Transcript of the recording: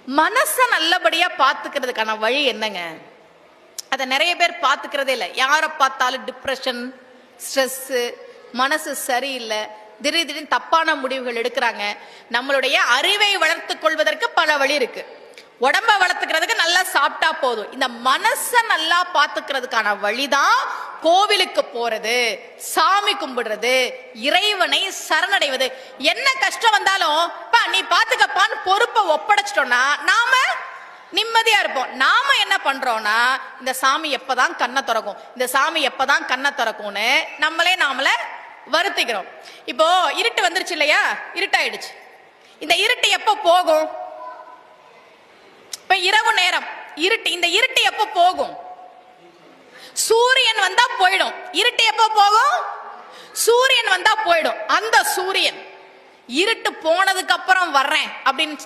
மனச நல்லபடியா பாத்துக்கிறதுக்கான வழி என்னங்க? அதை நிறைய பேர் பாத்துக்கிறதே இல்லை. யாரை பார்த்தாலும் டிப்ரெஷன், ஸ்ட்ரெஸ், மனசு சரியில்லை, திடீர்னு தப்பான முடிவுகள் எடுக்கிறாங்க. நம்மளுடைய அறிவை வளர்த்துக் கொள்வதற்கு பல வழி இருக்கு. உடம்ப வளர்த்துக்கிறதுக்கு நல்லா சாப்பிட்டா போதும். இந்த மனச நல்லா பாத்துக்கிறதுக்கான வழிதான் கோவிலுக்கு போறது, சாமி கும்பிடுறது, இறைவனை சரணடைவது. என்ன கஷ்டம் வந்தாலும் நீ பாத்துக்கப்பான்னு பொறுப்பை ஒப்படைச்சிட்டோம்னா நாம நிம்மதியா இருப்போம். நாம என்ன பண்றோம்னா, இந்த சாமி எப்பதான் கண்ணை திறக்கும், இந்த சாமி எப்பதான் கண்ணை திறக்கும்னு நாமளே வருத்திக்கிறோம். இப்போ இருட்டு வந்துருச்சு இல்லையா, இருட்டாயிடுச்சு. இந்த இருட்டு எப்ப போகும்? இப்ப இரவு நேரம் இருட்டு. இந்த இருட்டு எப்ப போகும்? சூரியன் வந்தா போயிடும். இருட்டு எப்ப போகும்? சூரியன் வந்தா போயிடும். அந்த சூரியன் இருட்டு போனதுக்கு அப்புறம் வர்றேன் அப்படின்னு